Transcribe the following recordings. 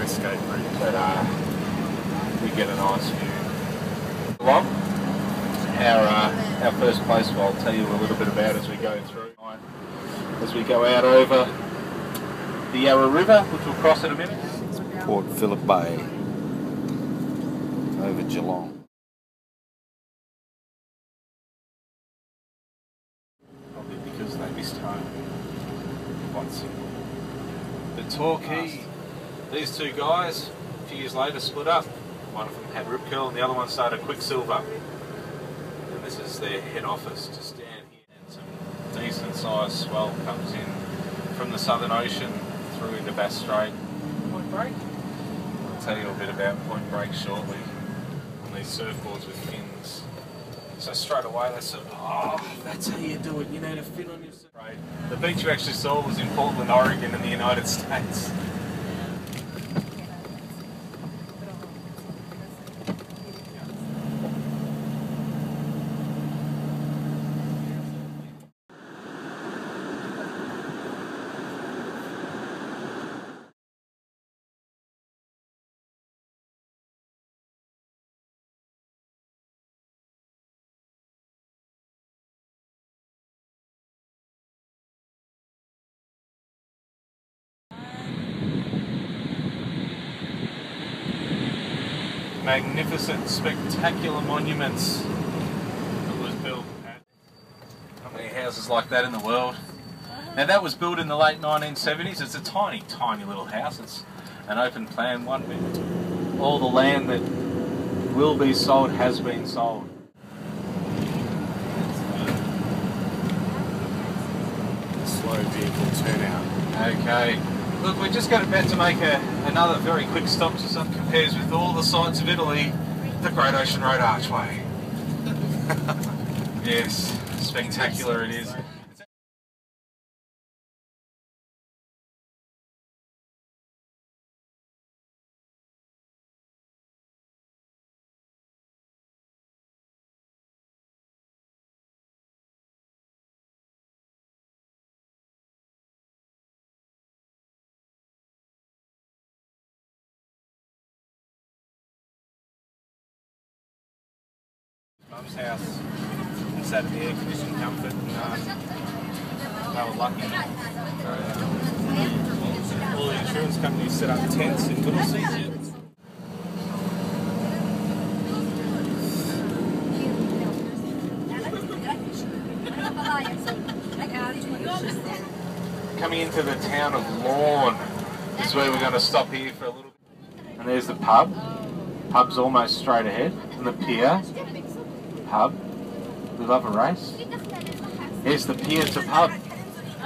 escape route, but we get a nice view. Along our first place, well, I'll tell you a little bit about as we go through. As we go out over the Yarra River, which we'll cross in a minute. It's Port Phillip Bay over Geelong. Probably because they missed home. Quite simple. The Torquay, these two guys, a few years later split up. One of them had Rip Curl and the other one started Quicksilver. And this is their head office just down here. And some decent sized swell comes in from the Southern Ocean through into Bass Strait. Point Break. I'll tell you a bit about Point Break shortly on these surfboards with fins. So straight away they said, oh, that's how you do it, you need a fin on your surfboard. The beach you actually saw was in Portland, Oregon in the United States. Magnificent, spectacular monuments that was built. How many houses like that in the world? Now that was built in the late 1970s. It's a tiny, tiny little house. It's an open plan, 1 bit. All the land that will be sold has been sold. Slow vehicle turnout. Okay. Look, we're just about to make another very quick stop to some compares with all the sights of Italy, the Great Ocean Road Archway. Yes, spectacular it is. Mum's house and sat in the air conditioned comfort, and they were lucky. All the insurance companies set up tents in Whittlesea. Coming into the town of Lorne is where we're going to stop here for a little bit. And there's the pub. Pub's almost straight ahead, and the pier. Pub. We love a race. Here's the pier to pub.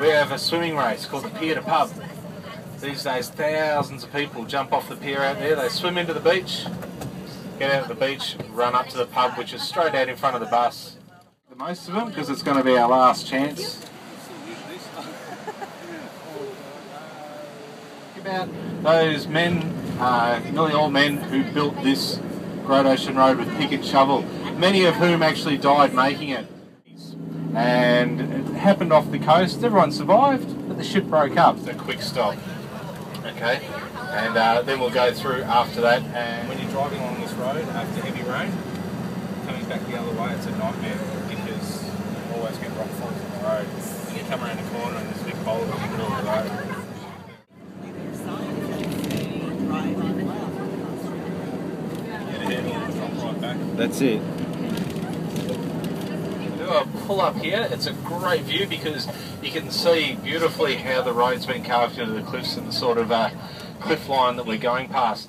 We have a swimming race called the pier to pub. These days thousands of people jump off the pier out there, they swim into the beach, get out of the beach, run up to the pub, which is straight out in front of the bus. The most of them, because it's going to be our last chance. About those men, nearly all men who built this Great Ocean Road with pick and shovel, many of whom actually died making it. And it happened off the coast, everyone survived, but the ship broke up. It's a quick stop, okay? And then we'll go through after that. And when you're driving along this road after heavy rain, coming back the other way, it's a nightmare because you always get rock falls on the road. And you come around the corner and there's a big boulder in the middle of the road. That's it. Do a pull up here. It's a great view because you can see beautifully how the road's been carved into the cliffs and the sort of cliff line that we're going past.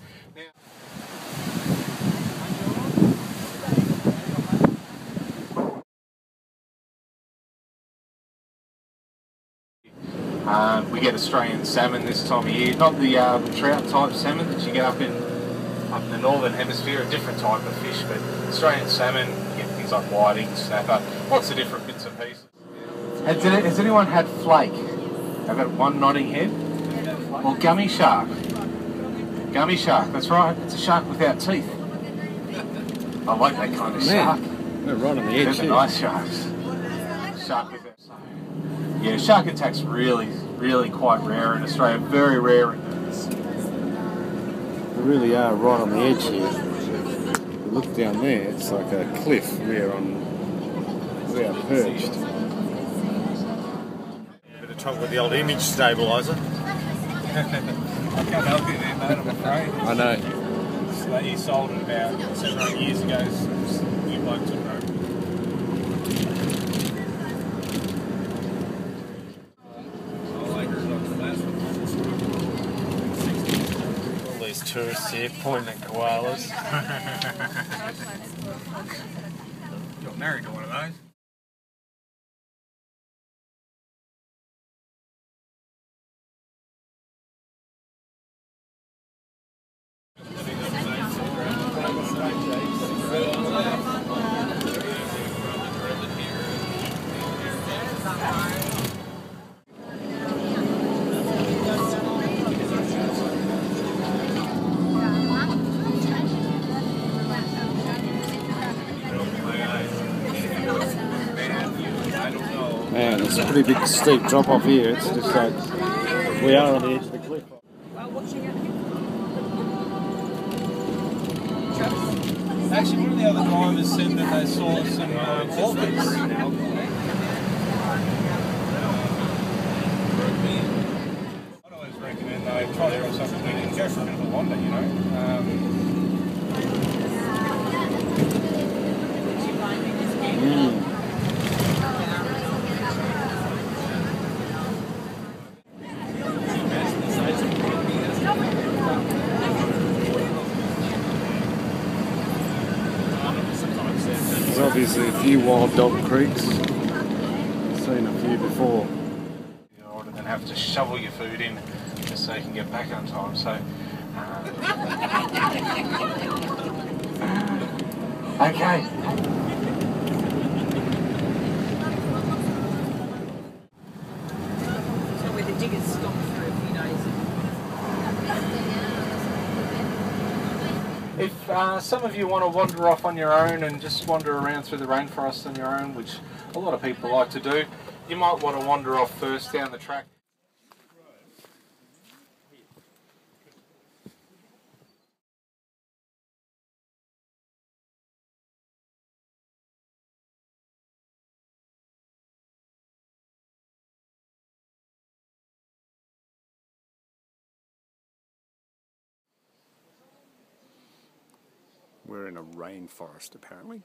Now, we get Australian salmon this time of year, not the trout type salmon that you get up in the northern hemisphere, a different type of fish, but Australian salmon, you get things like whiting, snapper, lots of different bits and pieces. Has anyone had flake? I've got one nodding head. Or gummy shark. Gummy shark, that's right, it's a shark without teeth. I like that kind of shark. They're right on the edge. They're the nice sharks. Shark without teeth. Yeah, shark attack's really quite rare in Australia, very rare in really are right on the edge here. You look down there, it's like a cliff. We are perched. A bit of trouble with the old image stabiliser. I can't help you there, mate, I'm afraid. I know. So he sold it about 7 or 8 years ago. You blokes took it over. All these tourists here pointing at koalas. Got married to one of those. Man, it's a pretty big steep drop off here. It's just like we are on the edge of the cliff. Actually, one of the other drivers said that they saw some orcas. I'd always recommend they try to have something big and go for a bit of a wander, you know. There's obviously a few wild dog creeks. I've seen a few before. Rather than have to shovel your food in just so you can get back on time. So, okay. So where the diggers stopped for a few days. If some of you want to wander off on your own and just wander around through the rainforest on your own, which a lot of people like to do, you might want to wander off first down the track. We're in a rainforest, apparently.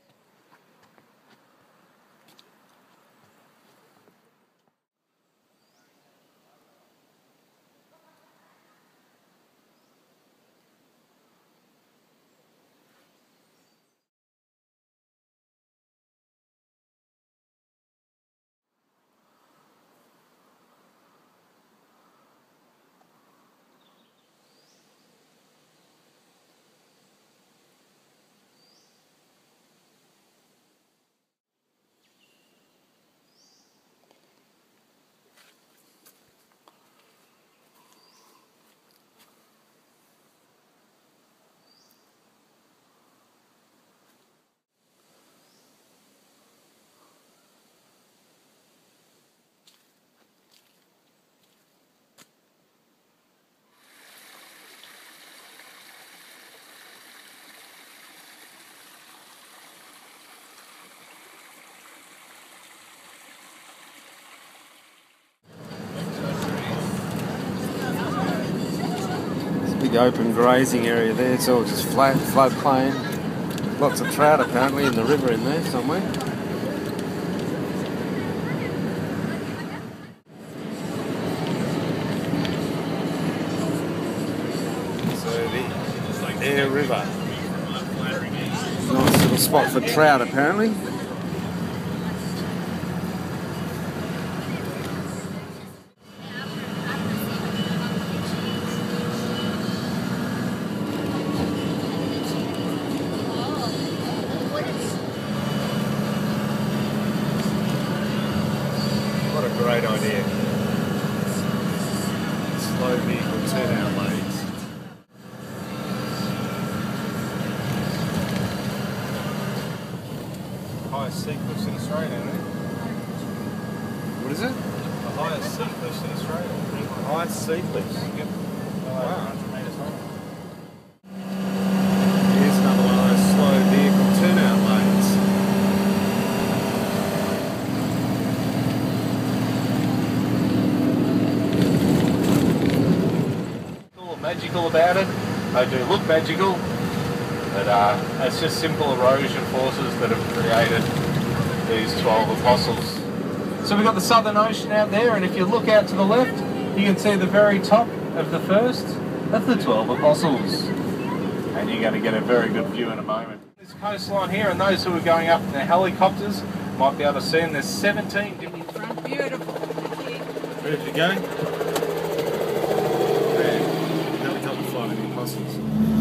Big open grazing area there. It's all just flat, floodplain. Lots of trout apparently in the river in there somewhere. So the Air River. Nice little spot for trout apparently. What a great idea. Slow vehicle turnout lanes. Highest sea cliffs in Australia, isn't it? What is it? The highest sea cliffs in Australia. Highest sea cliffs. Yep. Wow. 100 metres high. magical about it. They do look magical, but it's just simple erosion forces that have created these 12 apostles. So we've got the Southern Ocean out there, and if you look out to the left, you can see the very top of the first of the 12 apostles. And you're going to get a very good view in a moment. This coastline here, and those who are going up in their helicopters might be able to see them. There's 17 different... Beautiful. Ready to go? Helicopter flight of the apostles.